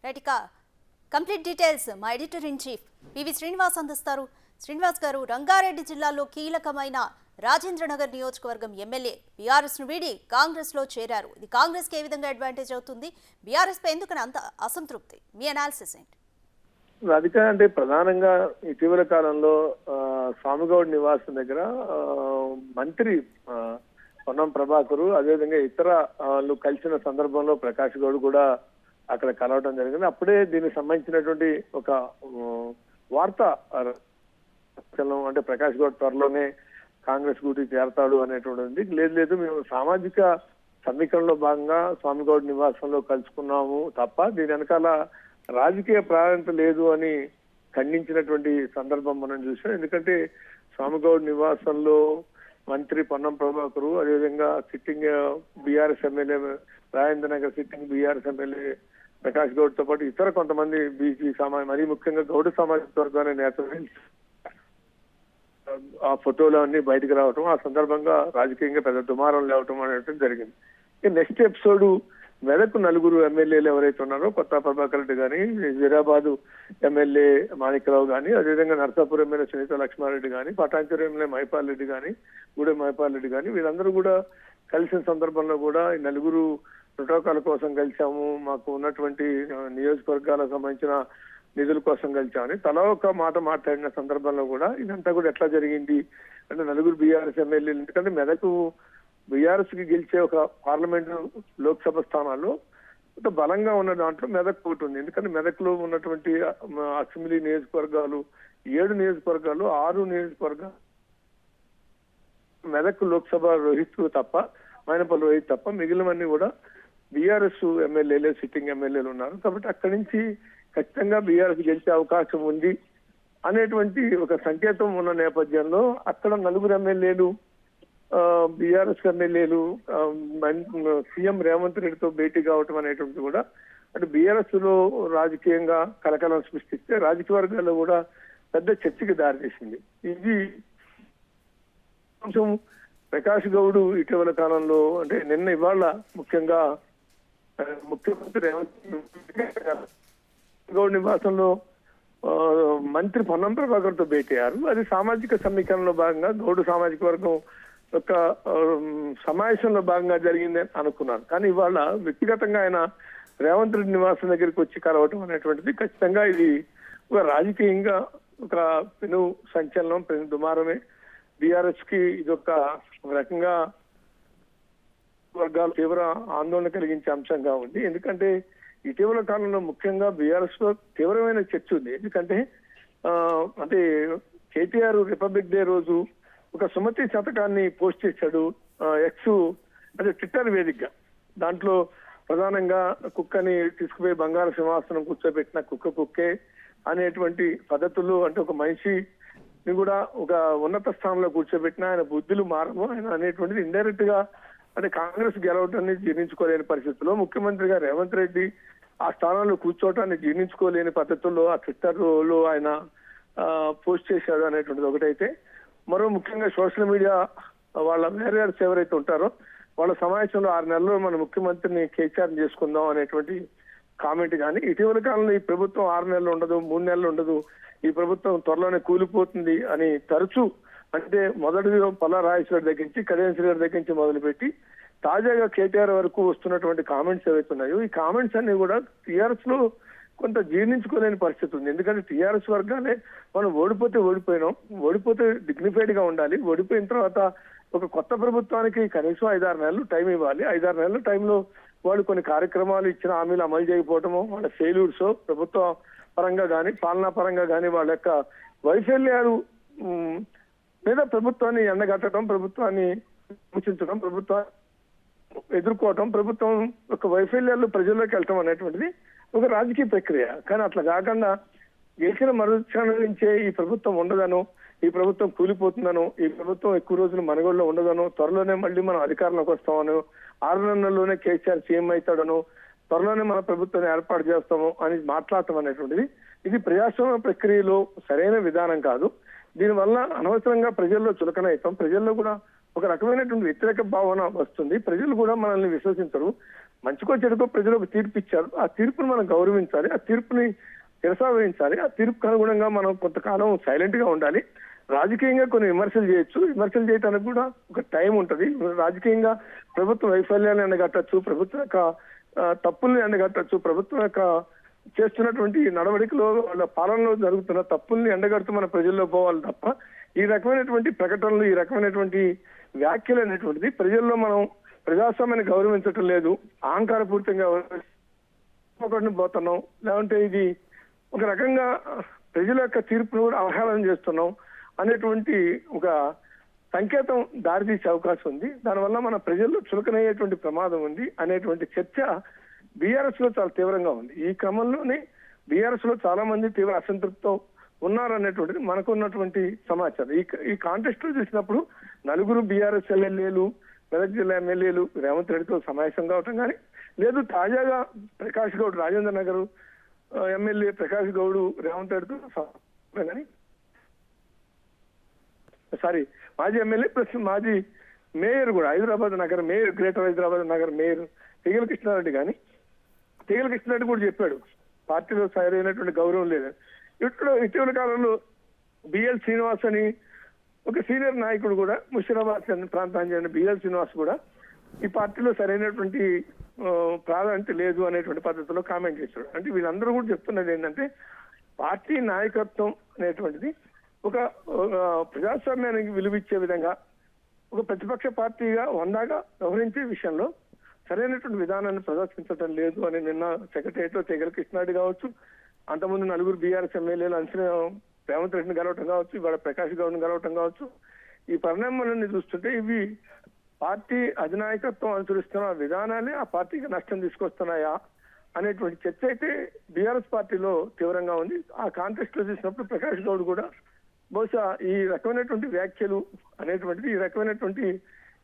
Right ఇక complete details మా editor in chief PV Srinivas అందిస్తారు. శ్రీనివాస్ గారు, రంగారెడ్డి జిల్లాలో కీలకమైన రాజేంద్రనగర్ నియోజకవర్గం ఎమ్మెల్యే బీఆర్ఎస్ ను వీడి కాంగ్రెస్ లో చేరారు. ఇది కాంగ్రెస్ కి ఏ విధంగా అడ్వాంటేజ్ అవుతుంది? బీఆర్ఎస్ పై ఎందుకని అంత అసంతృప్తి? మీ అనాలిసిస్ ఏంటి? రాధిక, అంటే ప్రధానంగా ఇటీవల కాలంలో స్వామిగౌడ్ నివాసం దగ్గర మంత్రి పొన్నం ప్రభాకర్ అదేవిధంగా ఇతర వాళ్ళు కలిసిన సందర్భంలో ప్రకాష్ గౌడ్ కూడా అక్కడ కలవడం జరిగింది. అప్పుడే దీనికి సంబంధించినటువంటి ఒక వార్త అంటే ప్రకాష్ గౌడ్ త్వరలోనే కాంగ్రెస్ గురి చేరతాడు అనేటువంటిది. లేదు మేము సామాజిక సమీకరణలో భాగంగా స్వామిగౌడ్ నివాసంలో కలుసుకున్నాము తప్ప దీని వెనకాల రాజకీయ ప్రాధాన్యత లేదు అని ఖండించినటువంటి సందర్భం మనం చూసాం. ఎందుకంటే స్వామిగౌడ్ నివాసంలో మంత్రి పొన్నం ప్రభాకర్ అదేవిధంగా sitting BRS MLA Rajendra Nagar sitting BRS MLA Prakash Goud తో పాటు ఇతర కొంతమంది బీసీ మరీ ముఖ్యంగా గౌడ సామాజిక వర్గాన్ని నేతలు ఆ ఫోటోలు అన్ని బయటకు రావటం, ఆ సందర్భంగా రాజకీయంగా పెద్ద దుమారం లేవటం అనేటువంటి జరిగింది. ఇక నెక్స్ట్ ఎపిసోడ్ మెదక్ నలుగురు ఎమ్మెల్యేలు ఎవరైతే ఉన్నారో కొత్త ప్రభాకర్ రెడ్డి కానీ, హైదరాబాద్ ఎమ్మెల్యే మాణిక్రావు కానీ, అదేవిధంగా నర్సాపూర్ ఎమ్మెల్యే సునీత లక్ష్మారెడ్డి కానీ, పటాన్చెరు ఎమ్మెల్యే మైపాల్ రెడ్డి కానీ, గూడెం మైపాల్ రెడ్డి కానీ వీళ్ళందరూ కూడా కలిసిన సందర్భంలో కూడా ఈ నలుగురు ప్రోటోకాల్ కోసం కలిసాము, మాకు ఉన్నటువంటి నియోజకవర్గాలకు సంబంధించిన నిధుల కోసం కలిసామని తలా ఒక మాట మాట్లాడిన సందర్భంలో కూడా ఇదంతా కూడా ఎట్లా జరిగింది అంటే నలుగురు బీఆర్ఎస్ ఎమ్మెల్యేలు, ఎందుకంటే మెదక్ బీఆర్ఎస్ కి గెలిచే ఒక పార్లమెంటు లోక్సభ స్థానాల్లో కొంత బలంగా ఉన్న దాంట్లో మెదక్ ఒకటి ఉంది. ఎందుకంటే మెదక్ లో ఉన్నటువంటి అసెంబ్లీ నియోజకవర్గాలు 7 నియోజకవర్గాలు 6 నియోజకవర్గాలు మెదక్ లోక్సభ రోహిత్ తప్ప మైనపల్లి రోహిత్ తప్ప మిగిలినవన్నీ కూడా బీఆర్ఎస్ ఎమ్మెల్యేలే సిట్టింగ్ ఎమ్మెల్యేలు ఉన్నారు. కాబట్టి అక్కడి నుంచి ఖచ్చితంగా బీఆర్ఎస్ గెలిచే అవకాశం ఉంది అనేటువంటి ఒక సంకేతం ఉన్న నేపథ్యంలో అక్కడ నలుగురు ఎమ్మెల్యేలు బీఆర్ఎస్ ఎమ్మెల్యేలు సీఎం రేవంత్ రెడ్డితో భేటీ కావటం అనేటువంటి కూడా అంటే బీఆర్ఎస్ లో రాజకీయంగా కలకలం సృష్టిస్తే రాజకీయ వర్గాల్లో కూడా పెద్ద చర్చకి దారితీసింది. ఇది కొంచెం ప్రకాష్ గౌడ్ ఇటీవల కాలంలో అంటే ఇవాళ ముఖ్యంగా ముఖ్యమంత్రి రేవంత్ గౌడ్ నివాసంలో మంత్రి పొన్నం ప్రభాకర్ తో భేటీ అయ్యారు. అది సామాజిక సమీకరణలో భాగంగా గౌడు సామాజిక వర్గం యొక్క సమావేశంలో భాగంగా జరిగింది అనుకున్నాను. కానీ ఇవాళ వ్యక్తిగతంగా ఆయన రేవంత్ రెడ్డి నివాసం దగ్గరికి వచ్చి కలవటం అనేటువంటిది ఖచ్చితంగా ఇది ఒక రాజకీయంగా ఒక పెను సంచలనం, పెను దుమారమే. బీఆర్ఎస్ కి ఇది ఒక రకంగా వర్గాలు తీవ్ర ఆందోళన కలిగించే అంశంగా ఉంది. ఎందుకంటే ఇటీవల కాలంలో ముఖ్యంగా బీఆర్ఎస్ లో తీవ్రమైన చర్చ ఉంది. ఎందుకంటే అంటే కేటీఆర్ రిపబ్లిక్ డే రోజు ఒక సుమతి శతకాన్ని పోస్ట్ చేశాడు ఎక్స్ అంటే ట్విట్టర్ వేదికగా. దాంట్లో ప్రధానంగా కుక్కని తీసుకుపోయి బంగారు సింహాసనం కూర్చోబెట్టిన కుక్కే అనేటువంటి పద్ధతులు అంటే ఒక మనిషిని కూడా ఒక ఉన్నత స్థానంలో కూర్చోబెట్టిన ఆయన బుద్ధులు మారము ఆయన అనేటువంటిది ఇండైరెక్ట్ గా అంటే కాంగ్రెస్ గెలవటాన్ని జీర్ణించుకోలేని పరిస్థితుల్లో ముఖ్యమంత్రిగా రేవంత్ రెడ్డి ఆ స్థానంలో కూర్చోవటాన్ని జీర్ణించుకోలేని పద్ధతుల్లో ఆ ట్విట్టర్ లో ఆయన పోస్ట్ చేశాడు అనేటువంటిది ఒకటైతే, మరో ముఖ్యంగా సోషల్ మీడియా వాళ్ళ వేరియర్స్ ఎవరైతే ఉంటారో వాళ్ళ సమావేశంలో 6 నెలల్లో మన ముఖ్యమంత్రిని కేసీఆర్ చేసుకుందాం అనేటువంటి కామెంట్ కానీ, ఇటీవల కాలంలో ఈ ప్రభుత్వం 6 నెలలు ఉండదు 3 నెలలు ఉండదు, ఈ ప్రభుత్వం త్వరలోనే కూలిపోతుంది అని తరచూ అంటే మొదటిగా పల్లా రాజేశ్వరి దగ్గర నుంచి కళ్యాణ్ గారి దగ్గర నుంచి మొదలుపెట్టి తాజాగా కేటీఆర్ వరకు వస్తున్నటువంటి కామెంట్స్ ఏవైతే ఉన్నాయో ఈ కామెంట్స్ అన్ని కూడా టీఆర్ఎస్ లో కొంత జీర్ణించుకోలేని పరిస్థితి ఉంది. ఎందుకంటే టీఆర్ఎస్ వర్గానే మనం ఓడిపోతే ఓడిపోతే డిగ్నిఫైడ్ గా ఉండాలి, ఓడిపోయిన తర్వాత ఒక కొత్త ప్రభుత్వానికి కనీసం 5-6 నెలలు టైం ఇవ్వాలి. 5-6 నెలల టైంలో వాళ్ళు కొన్ని కార్యక్రమాలు ఇచ్చిన హామీలు అమలు చేయకపోవటము, వాళ్ళ ఫెయిల్యూర్స్ ప్రభుత్వ పరంగా కానీ పాలనా పరంగా కానీ వాళ్ళ యొక్క వైఫల్యాలు లేదా ప్రభుత్వాన్ని ఎండగట్టడం, ప్రభుత్వాన్ని విమర్శించడం, ప్రభుత్వాన్ని ఎదుర్కోవటం, ప్రభుత్వం యొక్క వైఫల్యాలు ప్రజల్లోకి వెళ్ళటం అనేటువంటిది ఒక రాజకీయ ప్రక్రియ. కానీ అట్లా కాకుండా గెలిచిన మరుక్షణం నుంచే ఈ ప్రభుత్వం ఉండదనో, ఈ ప్రభుత్వం కూలిపోతుందనో, ఈ ప్రభుత్వం ఎక్కువ రోజులు మనగోళ్ళలో ఉండదనో, త్వరలోనే మళ్ళీ మనం అధికారంలోకి వస్తామనో, 6 నెలల్లోనే కేసీఆర్ సీఎం అవుతాడనో, త్వరలోనే మన ప్రభుత్వాన్ని ఏర్పాటు చేస్తాము అని మాట్లాడటం అనేటువంటిది ఇది ప్రజాస్వామ్య ప్రక్రియలో సరైన విధానం కాదు. దీనివల్ల అనవసరంగా ప్రజల్లో చులకన అవుతాం, ప్రజల్లో కూడా ఒక రకమైనటువంటి వ్యతిరేక భావన వస్తుంది, ప్రజలు కూడా మనల్ని విశ్వసించరు. మంచికో చెడుకో ప్రజలు ఒక తీర్పు ఇచ్చారు. ఆ తీర్పును మనం గౌరవించాలి, ఆ తీర్పుని కొనసాగించాలి. ఆ తీర్పుకు అనుగుణంగా మనం కొంతకాలం సైలెంట్ గా ఉండాలి. రాజకీయంగా కొన్ని విమర్శలు చేయొచ్చు, విమర్శలు చేయడానికి కూడా ఒక టైం ఉంటది. రాజకీయంగా ప్రభుత్వ వైఫల్యాన్ని ఎండగట్టచ్చు, ప్రభుత్వం యొక్క తప్పుల్ని ఎండగట్టచ్చు, ప్రభుత్వం యొక్క చేస్తున్నటువంటి నడవడికలో వాళ్ళ పాలనలో జరుగుతున్న తప్పుల్ని ఎండగడుతూ మన ప్రజల్లో పోవాలి తప్ప ఈ రకమైనటువంటి ప్రకటనలు, ఈ రకమైనటువంటి వ్యాఖ్యలు అనేటువంటిది ప్రజల్లో మనం ప్రజాస్వామ్యాన్ని గౌరవించటం లేదు, అహంకారపూరితంగా ఒకటిని పోతున్నాం, లేదంటే ఇది ఒక రకంగా ప్రజల యొక్క తీర్పును కూడా అవహేళన చేస్తున్నాం అనేటువంటి ఒక సంకేతం దారితీసే అవకాశం ఉంది. దానివల్ల మన ప్రజల్లో చులకనయ్యేటువంటి ప్రమాదం ఉంది అనేటువంటి చర్చ బీఆర్ఎస్ లో చాలా తీవ్రంగా ఉంది. ఈ క్రమంలోనే బీఆర్ఎస్ లో చాలా మంది తీవ్ర అసంతృప్తితో ఉన్నారనేటువంటిది మనకు ఉన్నటువంటి సమాచారం. ఈ కాంటెస్ట్ లో చూసినప్పుడు నలుగురు బీఆర్ఎస్ ఎమ్మెల్యేలు, మెదక్ జిల్లా ఎమ్మెల్యేలు రేవంత్ రెడ్డితో సమావేశం కావటం కానీ, లేదు తాజాగా ప్రకాష్ గౌడ్ రాజేంద్ర నగర్ ఎమ్మెల్యే ప్రకాష్ గౌడ్ రేవంత్ రెడ్డితో కానీ, మాజీ ఎమ్మెల్యే ప్లస్ మాజీ మేయర్ కూడా హైదరాబాద్ నగర మేయర్, గ్రేటర్ హైదరాబాద్ నగర మేయర్ తీగల కృష్ణారెడ్డి కానీ, తీగల కృష్ణారెడ్డి కూడా చెప్పాడు పార్టీలో సరైనటువంటి గౌరవం లేదని. ఇటీవల కాలంలో బిఎల్ శ్రీనివాస్ అని ఒక సీనియర్ నాయకుడు కూడా, ముషిరాబాద్ ప్రాంతానికి చెందిన బిఎల్ శ్రీనివాస్ కూడా ఈ పార్టీలో సరైనటువంటి ప్రాధాన్యత లేదు అనేటువంటి పద్ధతిలో కామెంట్ చేశాడు. అంటే వీళ్ళందరూ కూడా చెప్తున్నది ఏంటంటే పార్టీ నాయకత్వం అనేటువంటిది ఒక ప్రజాస్వామ్యానికి విలువిచ్చే విధంగా ఒక ప్రతిపక్ష పార్టీగా హోందాగా వ్యవహరించే విషయంలో సరైనటువంటి విధానాన్ని ప్రదర్శించడం లేదు అని నిన్న సెక్రటరియట్ లో తీగల కృష్ణారెడ్డి కావచ్చు, అంతకుముందు నలుగురు బీఆర్ఎస్ ఎమ్మెల్యేలు అంచనా రేవంత్ రెడ్డిని కలవటం కావచ్చు, ఇవాళ ప్రకాష్ గౌడ్ని కలవటం కావచ్చు, ఈ పరిణామాలన్నీ చూస్తుంటే ఇవి పార్టీ అధినాయకత్వం అనుసరిస్తున్న విధానాలే ఆ పార్టీకి నష్టం తీసుకొస్తున్నాయా అనేటువంటి చర్చ అయితే బీఆర్ఎస్ పార్టీలో తీవ్రంగా ఉంది. ఆ కాంటెస్ట్ లో చూసినప్పుడు ప్రకాష్ గౌడ్ కూడా బహుశా ఈ రకమైనటువంటి వ్యాఖ్యలు అనేటువంటిది, ఈ రకమైనటువంటి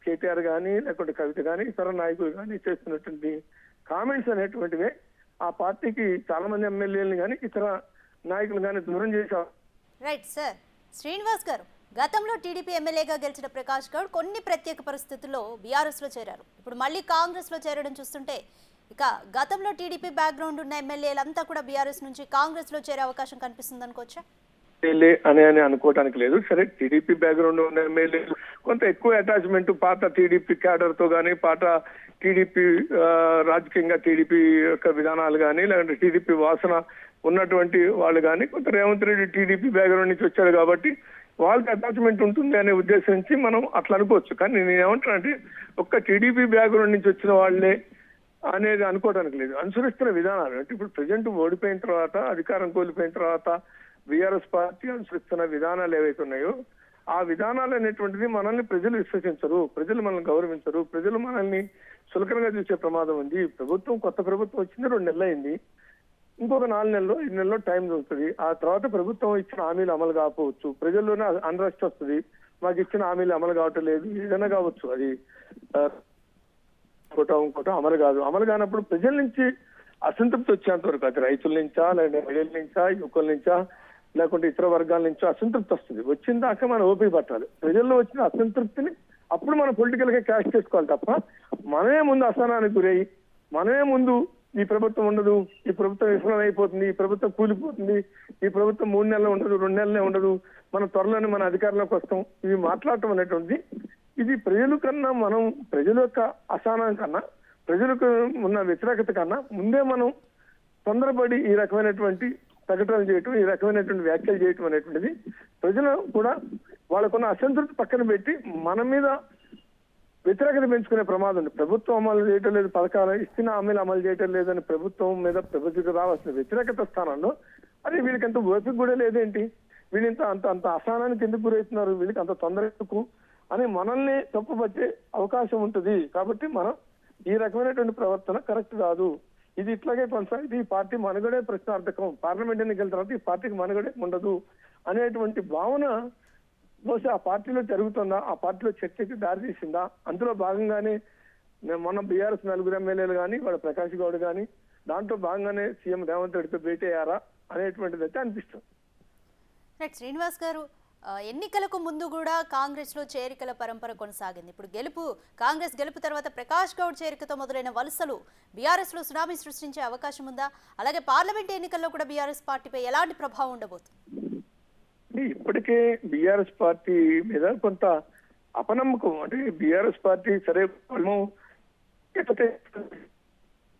కేటీఆర్ కానీ లేకుంటే కవిత కానీ ఇతర నాయకులు కానీ చేస్తున్నటువంటి కామెంట్స్ అనేటువంటివే ఆ పార్టీకి చాలా మంది ఎమ్మెల్యేలను కానీ ఇతర నాయకులు కానీ దూరం చేశారు. Right sir. శ్రీనివాస్ గారు, గతంలో టీడీపీ ఎమ్మెల్యేగా గెలిచిన ప్రకాష్ గౌడ్ కొన్ని ప్రత్యేక పరిస్థితుల్లో బీఆర్ఎస్ లో చేరారు. ఇప్పుడు మళ్ళీ కాంగ్రెస్ లో చేరడం చూస్తుంటే ఇక గతంలో టీడీపీ బ్యాక్గ్రౌండ్ ఉన్న ఎమ్మెల్యేలంతా కూడా బీఆర్ఎస్ నుంచి కాంగ్రెస్ లో చేరే అవకాశం కనిపిస్తుంది అనుకోవచ్చా? అని అనుకోవటానికి లేదు. సరే, టీడీపీ బ్యాక్గ్రౌండ్ ఉన్న ఎమ్మెల్యేలు కొంత ఎక్కువ అటాచ్మెంట్ పాత టీడీపీ క్యాడర్ తో కానీ, పాత టీడీపీ రాజకీయంగా టీడీపీ యొక్క విధానాలు కానీ, లేదంటే టీడీపీ వాసన ఉన్నటువంటి వాళ్ళు కానీ, కొంత రేవంత్ రెడ్డి టీడీపీ బ్యాక్గ్రౌండ్ నుంచి వచ్చారు కాబట్టి వాళ్ళకి అటాచ్మెంట్ ఉంటుంది అనే ఉద్దేశించి మనం అట్లా అనుకోవచ్చు. కానీ నేను ఏమంటానంటే ఒక్క టీడీపీ బ్యాక్గ్రౌండ్ నుంచి వచ్చిన వాళ్ళే అనేది అనుకోవడానికి లేదు. అనుసరిస్తున్న విధానాలు అంటే ఇప్పుడు ప్రజెంట్ ఓడిపోయిన తర్వాత, అధికారం కోల్పోయిన తర్వాత బీఆర్ఎస్ పార్టీ అనుసరిస్తున్న విధానాలు ఏవైతే ఉన్నాయో ఆ విధానాలు అనేటువంటిది మనల్ని ప్రజలు విశ్వసించరు, ప్రజలు మనల్ని గౌరవించరు, ప్రజలు మనల్ని సులకరంగా చూసే ప్రమాదం ఉంది. కొత్త ప్రభుత్వం వచ్చింది 2 నెలలు అయింది, ఇంకొక 4 నెలలు 5 నెలల్లో టైం దొరుకుతుంది. ఆ తర్వాత ప్రభుత్వం ఇచ్చిన హామీలు అమలు కాకపోవచ్చు, ప్రజల్లోనే అన్రెస్ట్ వస్తుంది, మాకు ఇచ్చిన హామీలు అమలు కావటం లేదు, ఏదైనా కావచ్చు, అది ఇంకోటం అమలు కానప్పుడు ప్రజల నుంచి అసంతృప్తి వచ్చేంత వరకు, అది రైతుల నుంచా, లేదంటే మహిళల నుంచా, యువకుల నుంచా, లేకుంటే ఇతర వర్గాల నుంచో అసంతృప్తి వస్తుంది. వచ్చిన దాకా మనం ఓపిక పట్టాలి. ప్రజల్లో వచ్చిన అసంతృప్తిని అప్పుడు మనం పొలిటికల్ గా క్యాష్ చేసుకోవాలి తప్ప మనమే ముందు అసహనానికి గురయ్యి, మనమే ముందు ఈ ప్రభుత్వం ఉండదు, ఈ ప్రభుత్వం విఫలమైపోతుంది, ఈ ప్రభుత్వం కూలిపోతుంది, ఈ ప్రభుత్వం 3 నెలలు ఉండదు, 2 నెలలే ఉండదు, మనం త్వరలోనే మన అధికారంలోకి వస్తాం, ఇవి మాట్లాడటం అనేటువంటిది ఇది ప్రజల కన్నా, మనం ప్రజల యొక్క అసహనం కన్నా, ప్రజలకు ఉన్న వ్యతిరేకత కన్నా ముందే మనం తొందరపడి ఈ రకమైనటువంటి ప్రకటనలు చేయటం, ఈ రకమైనటువంటి వ్యాఖ్యలు చేయటం అనేటువంటిది ప్రజలు కూడా వాళ్ళకున్న అసంతృప్తి పక్కన పెట్టి మన మీద వ్యతిరేకత పెంచుకునే ప్రమాదం ఉంది. ప్రభుత్వం అమలు చేయటం లేదు, పథకాలు ఇస్తున్న హామీలు అమలు చేయటం లేదని ప్రభుత్వం మీద ప్రభుత్వం రావాల్సిన వ్యతిరేకత స్థానంలో అరే వీళ్ళకి అంత ఓపిక కూడా లేదేంటి, వీళ్ళంత అంత అసహనానికి ఎందుకు గురవుతున్నారు, వీళ్ళకి అంత తొందర ఎందుకు అని మనల్ని తప్పుపట్టే అవకాశం ఉంటుంది. కాబట్టి మనం ఈ రకమైనటువంటి ప్రవర్తన కరెక్ట్ కాదు, ఇది ఇట్లాగే కొనసాగితే ఈ పార్టీ మనుగడే ప్రశ్నార్థకం, పార్లమెంట్ ఎన్నికల తర్వాత ఈ పార్టీకి మనుగడే ఉండదు అనేటువంటి భావన బహుశా ఆ పార్టీలో జరుగుతుందా, ఆ పార్టీలో చర్చకి దారితీసిందా, అందులో భాగంగానే మొన్న బీఆర్ఎస్ 4 ఎమ్మెల్యేలు కానీ, వాళ్ళ ప్రకాష్ గౌడ్ కానీ దాంట్లో భాగంగానే సీఎం రేవంత్ రెడ్డితో భేటీ అయ్యారా అనేటువంటిది అయితే అనిపిస్తుంది. శ్రీనివాస్ గారు, ఎన్నికలకు ముందు కూడా కాంగ్రెస్లో చేరికల పరంపర కొనసాగింది. ఇప్పుడు కాంగ్రెస్ గెలుపు తర్వాత ప్రకాష్ గౌడ్ చేరికతో మొదలైన వలసలు బీఆర్ఎస్లో సునామీ సృష్టించే అవకాశం ఉందా? అలాగే పార్లమెంట్ ఎన్నికల్లో కూడా బీఆర్ఎస్ పార్టీపై ఎలాంటి ప్రభావం ఉండబోతుంది? ఇప్పటికే బీఆర్ఎస్ పార్టీ మీద కొంత అపనమ్మకం, అంటే బీఆర్ఎస్ పార్టీ సరే మేము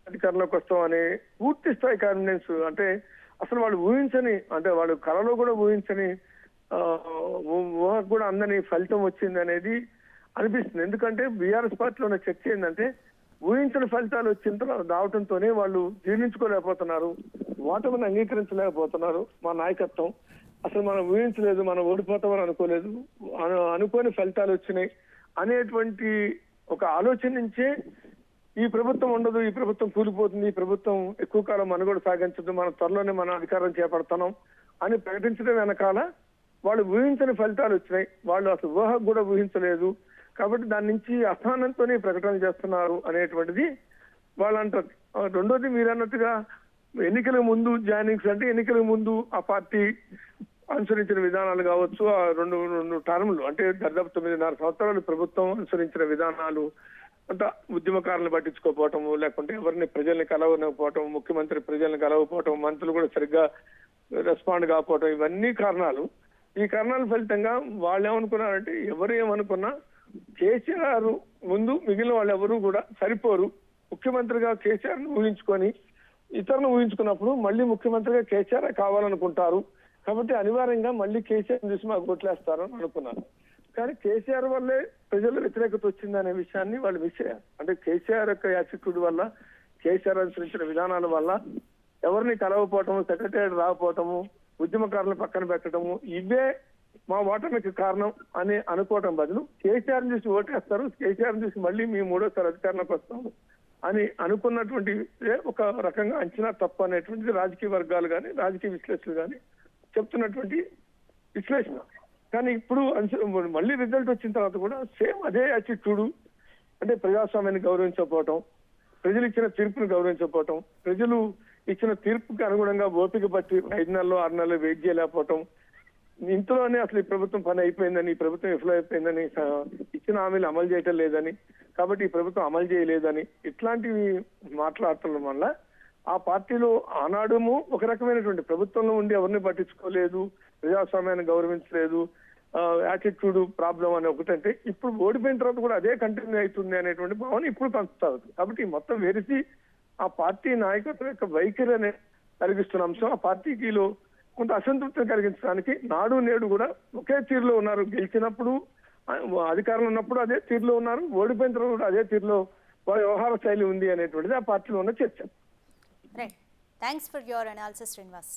అధికారంలోకి వస్తామని పూర్తి స్థాయి కాన్ఫిడెన్స్, అంటే అసలు వాళ్ళు ఊహించని, అంటే వాళ్ళు కళలో కూడా ఊహించని ఊహకు కూడా అందని ఫలితం వచ్చింది అనేది అనిపిస్తుంది. ఎందుకంటే బీఆర్ఎస్ పార్టీలో ఉన్న చర్చ ఏంటంటే ఊహించిన ఫలితాలు వచ్చిన రావడంతోనే వాళ్ళు జీర్ణించుకోలేకపోతున్నారు, ఓటమిని అంగీకరించలేకపోతున్నారు. మా నాయకత్వం అసలు మనం ఊహించలేదు, మనం ఓడిపోతామని అనుకోలేదు, అనుకోని ఫలితాలు వచ్చినాయి అనేటువంటి ఒక ఆలోచన నుంచే ఈ ప్రభుత్వం ఉండదు, ఈ ప్రభుత్వం కూలిపోతుంది, ఈ ప్రభుత్వం ఎక్కువ కాలం మనుగడ సాగించదు, మనం త్వరలోనే మన అధికారం చేపడతాం అని ప్రకటించడం వెనకాల వాళ్ళు ఊహించని ఫలితాలు వచ్చినాయి. వాళ్ళు అసలు ఊహకు కూడా ఊహించలేదు, కాబట్టి దాని నుంచి అసహనంతోనే ప్రకటన చేస్తున్నారు అనేటువంటిది వాళ్ళు అంటారు. రెండోది మీరు అన్నట్టుగా ఎన్నికల ముందు జాయినింగ్స్, అంటే ఎన్నికల ముందు ఆ పార్టీ అనుసరించిన విధానాలు కావచ్చు, ఆ రెండు టర్ములు అంటే దాదాపు 9.5 సంవత్సరాలు ప్రభుత్వం అనుసరించిన విధానాలు, అంత ఉద్యమకారులను పట్టించుకోకపోవటము, లేకుంటే ఎవరిని ప్రజల్ని కలవకపోవటం, ముఖ్యమంత్రి ప్రజల్ని కలవకపోవటం, మంత్రులు కూడా సరిగ్గా రెస్పాండ్ కాకపోవటం, ఇవన్నీ కారణాలు. ఈ కారణాల ఫలితంగా వాళ్ళు ఏమనుకున్నారంటే ఎవరు ఏమనుకున్నా కేసీఆర్ ముందు మిగిలిన వాళ్ళు ఎవరు కూడా సరిపోరు. ముఖ్యమంత్రిగా కేసీఆర్ను ఊహించుకొని ఇతరులను ఊహించుకున్నప్పుడు మళ్ళీ ముఖ్యమంత్రిగా కేసీఆర్ కావాలనుకుంటారు, కాబట్టి అనివార్యంగా మళ్ళీ కేసీఆర్ చూసి మాకు ఓట్లేస్తారు అని అనుకున్నారు. కానీ కేసీఆర్ వల్లే ప్రజల వ్యతిరేకత వచ్చిందనే విషయాన్ని వాళ్ళు మిస్ అయ్యారు. అంటే కేసీఆర్ యొక్క యాటిట్యూడ్ వల్ల, కేసీఆర్ అనుసరించిన విధానాల వల్ల ఎవరిని కలవపోవటము, సెక్రటరీ రాకపోవటము, ఉద్యమకారులను పక్కన పెట్టడము, ఇవే మా ఓటమికి కారణం అని అనుకోవటం బదులు కేసీఆర్ చూసి ఓటేస్తారు, కేసీఆర్ చూసి మళ్ళీ మేము 3వ అధికారంలోకి వస్తాము అని అనుకున్నటువంటి ఒక రకంగా అంచనా తప్పు అనేటువంటిది రాజకీయ వర్గాలు కానీ రాజకీయ విశ్లేషకులు కానీ చెప్తున్నటువంటి విశ్లేషణ. కానీ ఇప్పుడు మళ్ళీ రిజల్ట్ వచ్చిన తర్వాత కూడా సేమ్ అదే యాటిట్యూడ్, అంటే ప్రజాస్వామ్యాన్ని గౌరవించకపోవటం, ప్రజలు ఇచ్చిన తీర్పును గౌరవించకపోవటం, ప్రజలు ఇచ్చిన తీర్పుకి అనుగుణంగా ఓపిక పట్టి 5 నెలలు 6 నెలలు వెయిట్ చేయలేకపోవటం, ఇంతలోనే అసలు ఈ ప్రభుత్వం పని అయిపోయిందని, ఈ ప్రభుత్వం విఫలం అయిపోయిందని, ఇచ్చిన హామీలు అమలు చేయటం లేదని, కాబట్టి ఈ ప్రభుత్వం అమలు చేయలేదని ఇట్లాంటివి మాట్లాడటం వల్ల ఆ పార్టీలో ఆనాడుము ఒక రకమైనటువంటి ప్రభుత్వంలో ఉండి ఎవరిని పట్టించుకోలేదు, ప్రజాస్వామ్యాన్ని గౌరవించలేదు, యాటిట్యూడ్ ప్రాబ్లం అని ఒకటంటే ఇప్పుడు ఓడిపోయిన తర్వాత కూడా అదే కంటిన్యూ అవుతుంది అనేటువంటి భావన ఇప్పుడు పంచుతారు. కాబట్టి మొత్తం వెరిసి ఆ పార్టీ నాయకత్వం యొక్క వైఖరి అనే కలిగిస్తున్న అంశం ఆ పార్టీకిలో కొంత అసంతృప్తిని కలిగించడానికి నాడు నేడు కూడా ఒకే తీరులో ఉన్నారు. గెలిచినప్పుడు అధికారంలో ఉన్నప్పుడు అదే తీరులో ఉన్నారు, ఓడిపోయిన తర్వాత కూడా అదే తీరులో వాళ్ళ వ్యవహార శైలి ఉంది అనేటువంటిది ఆ పార్టీలో ఉన్న చర్చ. Right, thanks for your analysis Srinivas.